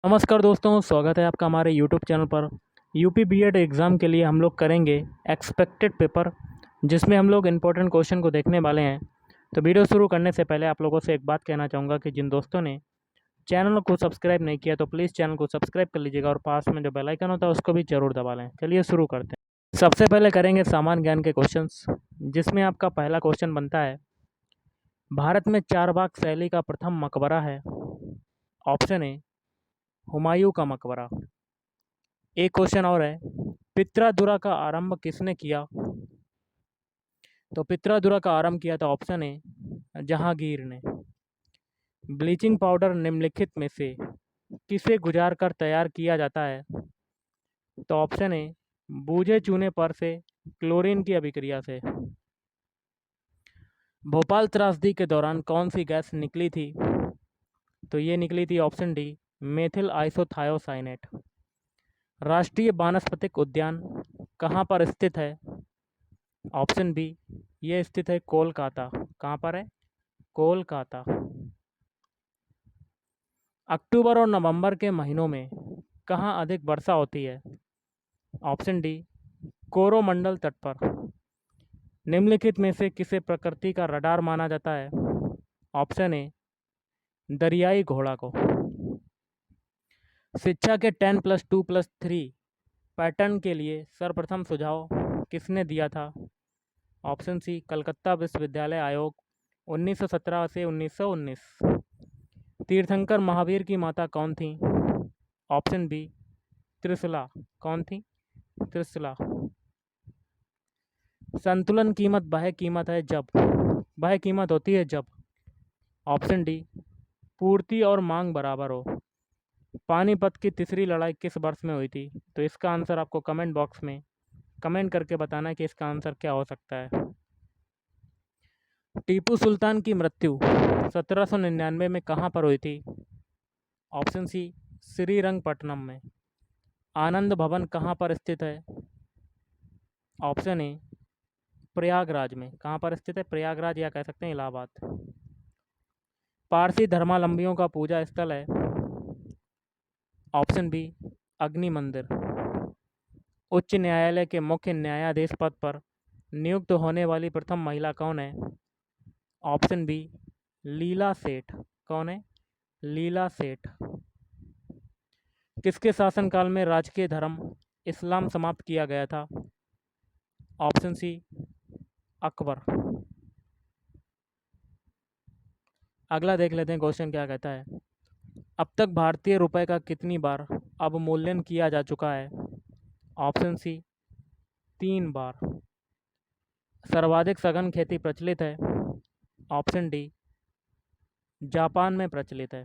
नमस्कार दोस्तों, स्वागत है आपका हमारे यूट्यूब चैनल पर। यूपी बीएड एग्ज़ाम के लिए हम लोग करेंगे एक्सपेक्टेड पेपर, जिसमें हम लोग इम्पोर्टेंट क्वेश्चन को देखने वाले हैं। तो वीडियो शुरू करने से पहले आप लोगों से एक बात कहना चाहूँगा कि जिन दोस्तों ने चैनल को सब्सक्राइब नहीं किया तो प्लीज़ चैनल को सब्सक्राइब कर लीजिएगा और पास में जो बेल आइकन होता है उसको भी ज़रूर दबा लें। चलिए शुरू करते हैं। सबसे पहले करेंगे सामान्य ज्ञान के क्वेश्चंस, जिसमें आपका पहला क्वेश्चन बनता है, भारत में चारबाग शैली का प्रथम मकबरा है। ऑप्शन ए हुमायूं का मकबरा। एक क्वेश्चन और है, पित्रादुरा का आरंभ किसने किया? तो पित्रादुरा का आरंभ किया था ऑप्शन ए जहांगीर ने। ब्लीचिंग पाउडर निम्नलिखित में से किसे गुजार कर तैयार किया जाता है? तो ऑप्शन ए बूझे चूने पर से क्लोरीन की अभिक्रिया से। भोपाल त्रासदी के दौरान कौन सी गैस निकली थी? तो ये निकली थी ऑप्शन डी मेथिल आइसोथायोसाइनेट। राष्ट्रीय वानस्पतिक उद्यान कहाँ पर स्थित है? ऑप्शन बी ये स्थित है कोलकाता। कहाँ पर है? कोलकाता। अक्टूबर और नवंबर के महीनों में कहाँ अधिक वर्षा होती है? ऑप्शन डी कोरोमंडल तट पर। निम्नलिखित में से किसे प्रकृति का रडार माना जाता है? ऑप्शन ए दरियाई घोड़ा को। शिक्षा के 10+2+3 पैटर्न के लिए सर्वप्रथम सुझाव किसने दिया था? ऑप्शन सी कलकत्ता विश्वविद्यालय आयोग 1917 से 1919। तीर्थंकर महावीर की माता कौन थी? Option B Trishala. कौन थी? त्रिशला। संतुलन कीमत वह कीमत है जब वह कीमत होती है जब ऑप्शन डी पूर्ति और मांग बराबर हो। पानीपत की तीसरी लड़ाई किस वर्ष में हुई थी? तो इसका आंसर आपको कमेंट बॉक्स में कमेंट करके बताना है कि इसका आंसर क्या हो सकता है। टीपू सुल्तान की मृत्यु 1799 में कहाँ पर हुई थी? ऑप्शन सी श्रीरंगपट्टनम में। आनंद भवन कहाँ पर स्थित है? ऑप्शन ए प्रयागराज में। कहाँ पर स्थित है? प्रयागराज, या कह सकते हैं इलाहाबाद। पारसी धर्मावलंबियों का पूजा स्थल है? ऑप्शन बी अग्नि मंदिर। उच्च न्यायालय के मुख्य न्यायाधीश पद पर नियुक्त होने वाली प्रथम महिला कौन है? ऑप्शन बी लीला सेठ। कौन है? लीला सेठ। किसके शासनकाल में राजकीय धर्म इस्लाम समाप्त किया गया था? Option C Akbar. अगला देख लेते हैं क्वेश्चन क्या कहता है। अब तक भारतीय रुपए का कितनी बार अवमूल्यन किया जा चुका है? ऑप्शन सी 3 बार। सर्वाधिक सघन खेती प्रचलित है? ऑप्शन डी जापान में प्रचलित है।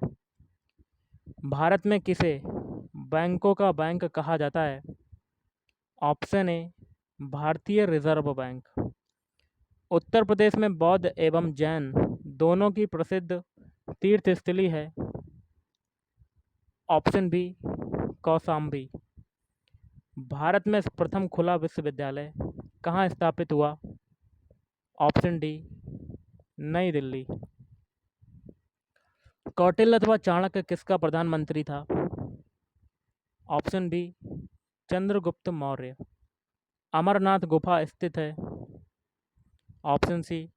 भारत में किसे बैंकों का बैंक कहा जाता है? ऑप्शन ए भारतीय रिजर्व बैंक। उत्तर प्रदेश में बौद्ध एवं जैन दोनों की प्रसिद्ध तीर्थ स्थली है? Option B Kaushambi. भारत में प्रथम खुला विश्वविद्यालय कहाँ स्थापित हुआ? ऑप्शन डी नई दिल्ली। कौटिल्य अथवा चाणक्य किसका प्रधानमंत्री था? Option B Chandragupta Maurya. अमरनाथ गुफा स्थित है? ऑप्शन सी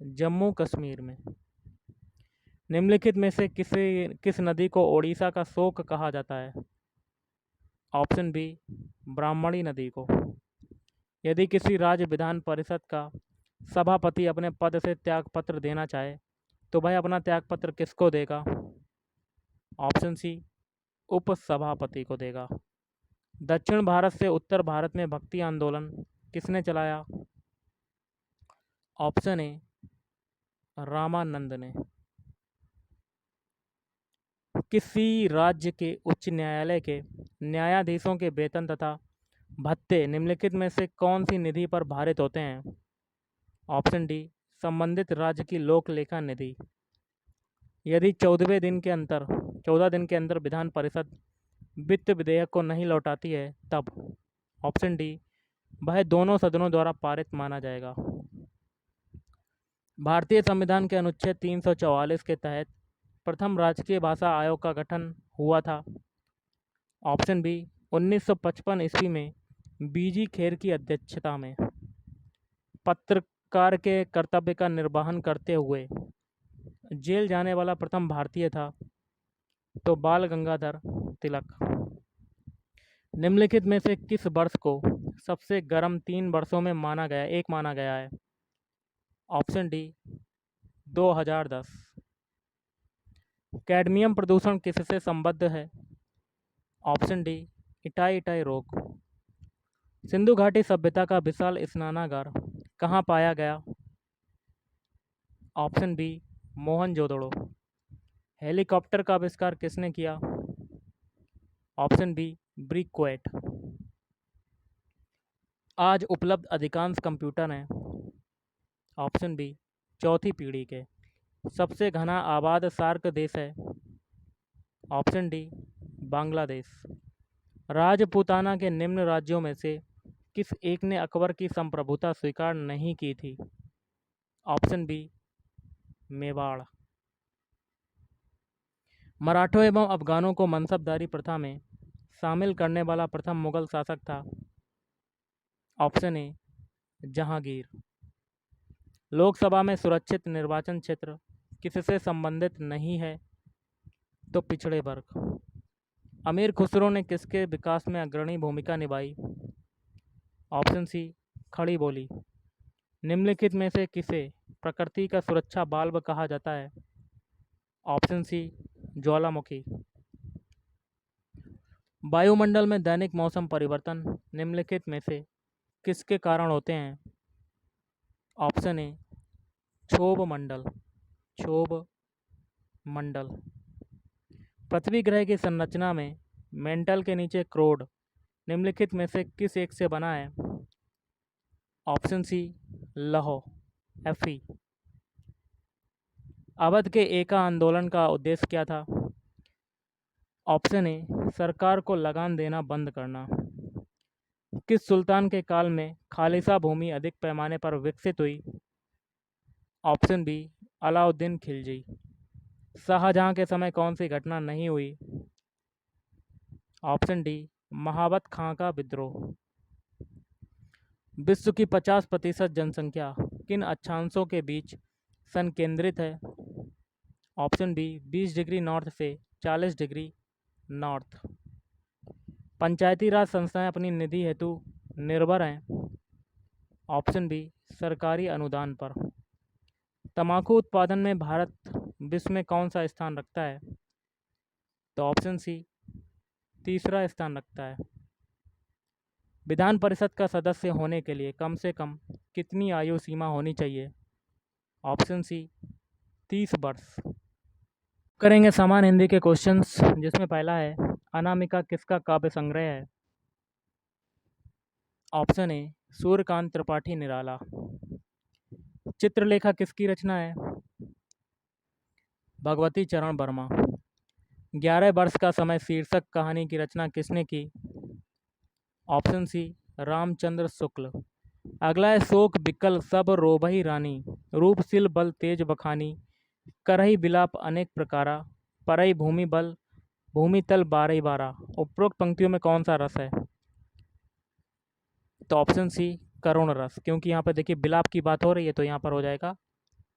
जम्मू कश्मीर में। निम्नलिखित में से किस नदी को ओडिशा का शोक कहा जाता है? ऑप्शन बी ब्राह्मणी नदी को। यदि किसी राज्य विधान परिषद का सभापति अपने पद से त्यागपत्र देना चाहे तो वह अपना त्यागपत्र किसको देगा? ऑप्शन सी उपसभापति को देगा। दक्षिण भारत से उत्तर भारत में भक्ति आंदोलन किसने चलाया? ऑप्शन ए रामानंद ने। किसी राज्य के उच्च न्यायालय के न्यायाधीशों के वेतन तथा भत्ते निम्नलिखित में से कौन सी निधि पर भारित होते हैं? ऑप्शन डी संबंधित राज्य की लोक लेखा निधि। यदि 14 दिन के अंदर विधान परिषद वित्त विधेयक को नहीं लौटाती है तब ऑप्शन डी वह दोनों सदनों द्वारा पारित माना जाएगा। भारतीय संविधान के अनुच्छेद 344 के तहत प्रथम राजकीय भाषा आयोग का गठन हुआ था? ऑप्शन बी 1955 ईस्वी में बीजी खेर की अध्यक्षता में। पत्रकार के कर्तव्य का निर्वहन करते हुए जेल जाने वाला प्रथम भारतीय था तो बाल गंगाधर तिलक। निम्नलिखित में से किस वर्ष को सबसे गर्म 3 वर्षों में माना गया है? Option D 2010। कैडमियम प्रदूषण किससे संबद्ध है? ऑप्शन डी इटाई इटाई रोग। सिंधु घाटी सभ्यता का विशाल स्नानागार कहाँ पाया गया? Option B Mohenjodaro. हेलीकॉप्टर का आविष्कार किसने किया? Option B briquette. आज उपलब्ध अधिकांश कंप्यूटर हैं। ऑप्शन बी चौथी पीढ़ी के। सबसे घना आबाद सार्क देश है? Option D Bangladesh. राजपूताना के निम्न राज्यों में से किस एक ने अकबर की संप्रभुता स्वीकार नहीं की थी? Option B Mewar. मराठों एवं अफगानों को मनसबदारी प्रथा में शामिल करने वाला प्रथम मुगल शासक था? Option A Jahangir. लोकसभा में सुरक्षित निर्वाचन क्षेत्र किससे संबंधित नहीं है? तो पिछड़े वर्ग। अमीर खुसरो ने किसके विकास में अग्रणी भूमिका निभाई? ऑप्शन सी खड़ी बोली। निम्नलिखित में से किसे प्रकृति का सुरक्षा बाल्ब कहा जाता है? ऑप्शन सी ज्वालामुखी। वायुमंडल में दैनिक मौसम परिवर्तन निम्नलिखित में से किसके कारण होते हैं? ऑप्शन ए क्षोभ मंडल। पृथ्वी ग्रह की संरचना में मेंटल के नीचे क्रोड निम्नलिखित में से किस एक से बना है? ऑप्शन सी लौह Fe। अवध के एका आंदोलन का उद्देश्य क्या था? ऑप्शन ए सरकार को लगान देना बंद करना। किस सुल्तान के काल में खालिसा भूमि अधिक पैमाने पर विकसित हुई? Option B Alauddin Khilji. शाहजहां के समय कौन सी घटना नहीं हुई? ऑप्शन डी महाबत खां का विद्रोह। विश्व की 50% जनसंख्या किन अक्षांशों के बीच संकेंद्रित है? ऑप्शन बी 20 डिग्री नॉर्थ से 40 डिग्री नॉर्थ। पंचायती राज संस्थाएं अपनी निधि हेतु निर्भर हैं? ऑप्शन बी सरकारी अनुदान पर। तंबाकू उत्पादन में भारत विश्व में कौन सा स्थान रखता है? तो ऑप्शन सी तीसरा स्थान रखता है। विधान परिषद का सदस्य होने के लिए कम से कम कितनी आयु सीमा होनी चाहिए? ऑप्शन सी 30 वर्ष। करेंगे सामान्य हिंदी के क्वेश्चंस, जिसमें पहला है अनामिका किसका काव्य संग्रह है? Option A Suryakant Tripathi Nirala. चित्रलेखा किसकी रचना है? भगवती चरण वर्मा। 11 वर्ष का समय शीर्षक कहानी की रचना किसने की? Option C Ramchandra Shukla. अगला है शोक बिकल सब रोबही रानी, रूपशील बल तेज बखानी, करही बिलाप अनेक प्रकारा, परई भूमि बल भूमि तल बारही बारा। उपरोक्त पंक्तियों में कौन सा रस है? तो ऑप्शन सी करुण रस, क्योंकि यहाँ पर देखिए बिलाप की बात हो रही है तो यहाँ पर हो जाएगा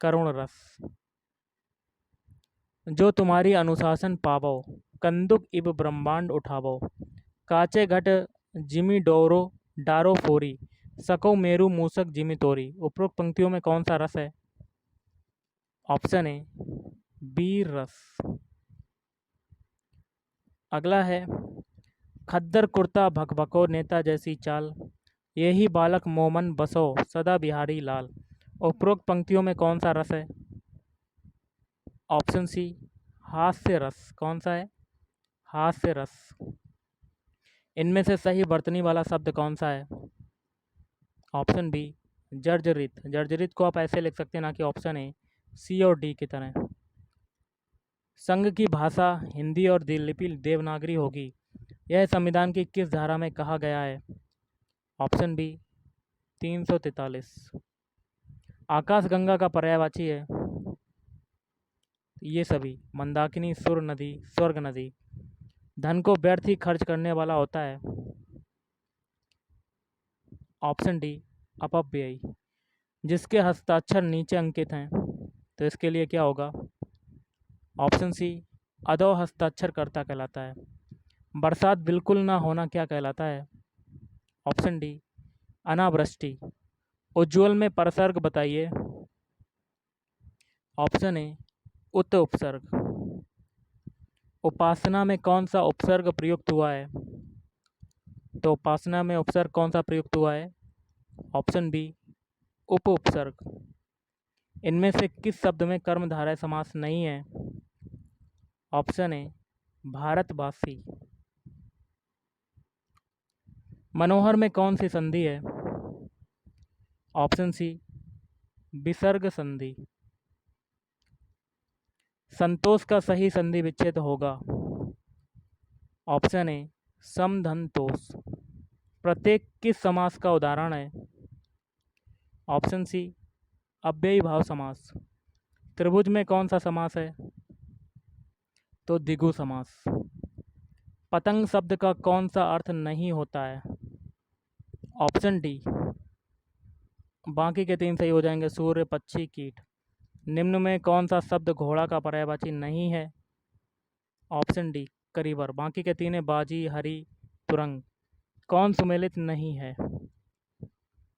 करुण रस। जो तुम्हारी अनुशासन पावो, कंदुक इब ब्रह्मांड उठावो, काचे घट जिमी डोरो डारो फोरी, सको मेरु मूसक जिमी तोरी। उपरोक्त पंक्तियों में कौन सा रस है? ऑप्शन ए वीर रस। अगला है खद्दर कुर्ता भकभको नेता जैसी चाल, यही बालक मोमन बसो सदा बिहारी लाल। उपरोक्त पंक्तियों में कौन सा रस है? ऑप्शन सी हास्य रस। कौन सा है? हास्य रस। इनमें से सही वर्तनी वाला शब्द कौन सा है? Option B जर्जरित। जर्जरित को आप ऐसे लिख सकते हैं, ना कि ऑप्शन ए सी और डी की तरह। संघ की भाषा हिंदी और लिपि देवनागरी होगी, यह संविधान की किस धारा में कहा गया है? Option B 343। आकाशगंगा का पर्यायवाची है? ये सभी। मंदाकिनी, सुर नदी, स्वर्ग नदी। धन को व्यर्थ ही खर्च करने वाला होता है। ऑप्शन डी, अपव्ययी। जिसके हस्ताक्षर नीचे अंकित हैं, तो इसके लिए क्या होगा? ऑप्शन सी, अधो हस्ताक्षरकर्ता कहलाता है। बरसात बिल्कुल ना होना क्या कहलाता है? ऑप्शन डी, अनावृष्टि। उज्ज्वल में परसर्ग बताइए। ऑप्शन ए, उत उपसर्ग। उपासना में कौन सा उपसर्ग प्रयुक्त हुआ है? तो उपासना में उपसर्ग कौन सा प्रयुक्त हुआ है? ऑप्शन बी, उप उपसर्ग। इनमें से किस शब्द में कर्मधारय समास नहीं है? ऑप्शन ए, भारतवासी। मनोहर में कौन सी संधि है? ऑप्शन सी, विसर्ग संधि। संतोष का सही संधि विच्छेद होगा। ऑप्शन ए, समधनतोष। प्रत्येक किस समास का उदाहरण है? ऑप्शन सी, अव्ययी भाव समास। त्रिभुज में कौन सा समास है? तो द्विगु समास। पतंग शब्द का कौन सा अर्थ नहीं होता है? Option D. बाकी के तीन सही हो जाएंगे। सूर्य, पक्षी, कीट। निम्न में कौन सा शब्द घोड़ा का पर्यायवाची नहीं है? ऑप्शन डी, करीबर। बाकी के तीन है बाजी, हरी, तुरंग। कौन सुमेलित नहीं है?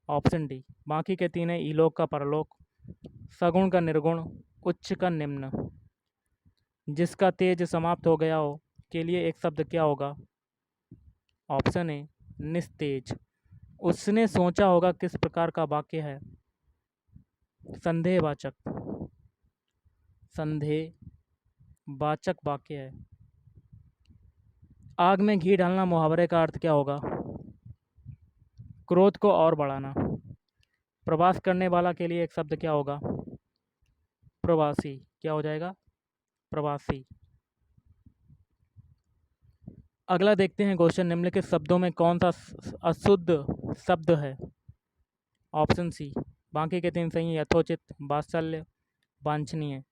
Option D. बाकी के तीन है इलोक का परलोक, सगुण का निर्गुण, उच्च का निम्न। जिसका तेज समाप्त हो गया हो के लिए एक शब्द क्या होगा? ऑप्शन ए, निस्तेज। उसने सोचा होगा किस प्रकार का वाक्य है? संदेहवाचक। संदेहवाचक वाक्य है। आग में घी डालना मुहावरे का अर्थ क्या होगा? क्रोध को और बढ़ाना। प्रवास करने वाला के लिए एक शब्द क्या होगा? प्रवासी। क्या हो जाएगा? प्रवासी। अगला देखते हैं क्वेश्चन। निम्नलिखित शब्दों में कौन सा अशुद्ध शब्द है? ऑप्शन सी, बाकी के तीन सही। यथोचित, वात्सल्य, वांछनीय।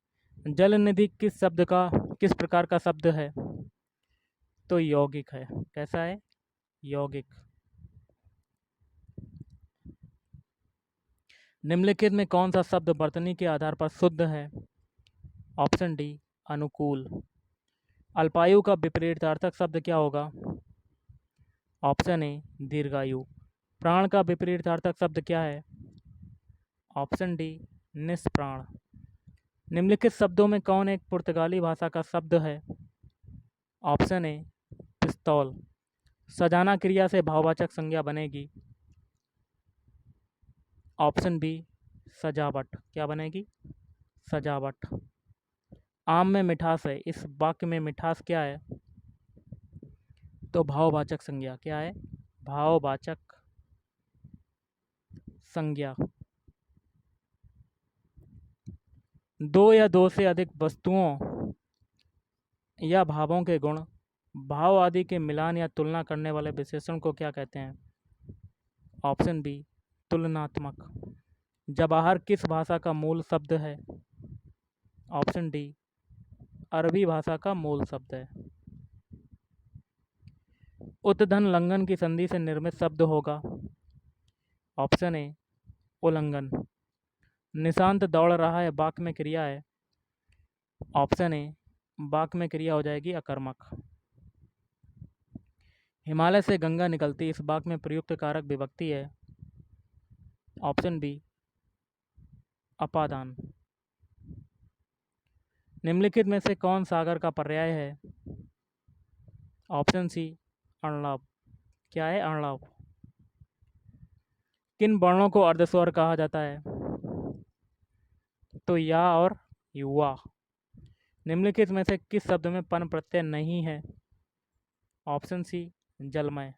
जल निधि किस प्रकार का शब्द है? तो यौगिक है। कैसा है? यौगिक। निम्नलिखित में कौन सा शब्द वर्तनी के आधार पर शुद्ध है? ऑप्शन डी, अनुकूल। अल्पायु का विपरीतार्थक शब्द क्या होगा? ऑप्शन ए, दीर्घायु। प्राण का विपरीतार्थक शब्द क्या है? ऑप्शन डी, निष्प्राण। निम्नलिखित शब्दों में कौन एक पुर्तगाली भाषा का शब्द है? ऑप्शन ए, पिस्तौल। सजाना क्रिया से भाववाचक संज्ञा बनेगी। ऑप्शन बी, सजावट। क्या बनेगी? सजावट। आम में मिठास है। इस वाक्य में मिठास क्या है? तो भाववाचक संज्ञा। क्या है? भाववाचक संज्ञा। दो या दो से अधिक वस्तुओं या भावों के गुण, भाव आदि के मिलान या तुलना करने वाले विशेषण को क्या कहते हैं? ऑप्शन बी, तुलनात्मक। जवाहर किस भाषा का मूल शब्द है? ऑप्शन डी, अरबी भाषा का मूल शब्द है। उत्धन लंघन की संधि से निर्मित शब्द होगा। ऑप्शन ए, उल्लंघन। निशांत दौड़ रहा है वाक्य में क्रिया है। ऑप्शन ए, वाक्य में क्रिया हो जाएगी अकर्मक। हिमालय से गंगा निकलती, इस वाक्य में प्रयुक्त कारक विभक्ति है। ऑप्शन बी, अपादान। निम्नलिखित में से कौन सागर का पर्याय है? ऑप्शन सी, अर्णव। क्या है? अर्णव। किन वर्णों को अर्धस्वर कहा जाता है? तो या और युवा। निम्नलिखित में से किस शब्द में पन प्रत्यय नहीं है? ऑप्शन सी, जलमय।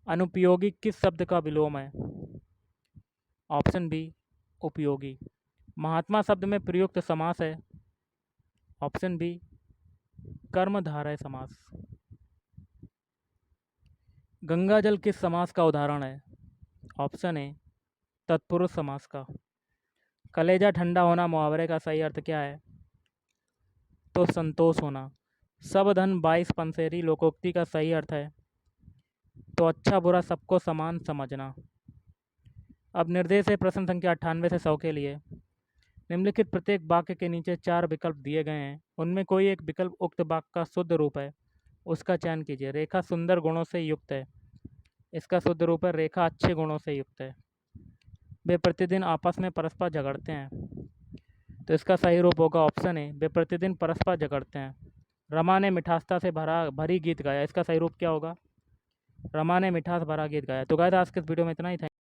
अनुपयोगी किस शब्द का विलोम है? ऑप्शन बी, उपयोगी। महात्मा शब्द में प्रयुक्त समास है। ऑप्शन बी, कर्मधारय समास। गंगा जल किस समास का उदाहरण है? ऑप्शन ए, तत्पुरुष समास का। कलेजा ठंडा होना मुहावरे का सही अर्थ क्या है? तो संतोष होना। सब धन 22 पंसेरी लोकोक्ति का सही अर्थ है तो अच्छा बुरा सबको समान समझना। अब निर्देश है प्रश्न संख्या 98 से 100 के लिए। निम्नलिखित प्रत्येक वाक्य के नीचे 4 विकल्प दिए गए हैं, उनमें कोई एक विकल्प उक्त वाक्य का शुद्ध रूप है, उसका चयन कीजिए। रेखा सुंदर गुणों से युक्त है, इसका शुद्ध रूप है रेखा अच्छे गुणों से युक्त है। वे प्रतिदिन आपस में परस्पर झगड़ते हैं, तो इसका सही रूप होगा ऑप्शन ए, वे प्रतिदिन परस्पर झगड़ते हैं। रमा ने मिठासता से भरी गीत गाया, इसका सही रूप क्या होगा? रमा ने मिठास भरा गीत गाया। तो गाइस आज के इस वीडियो में इतना ही था।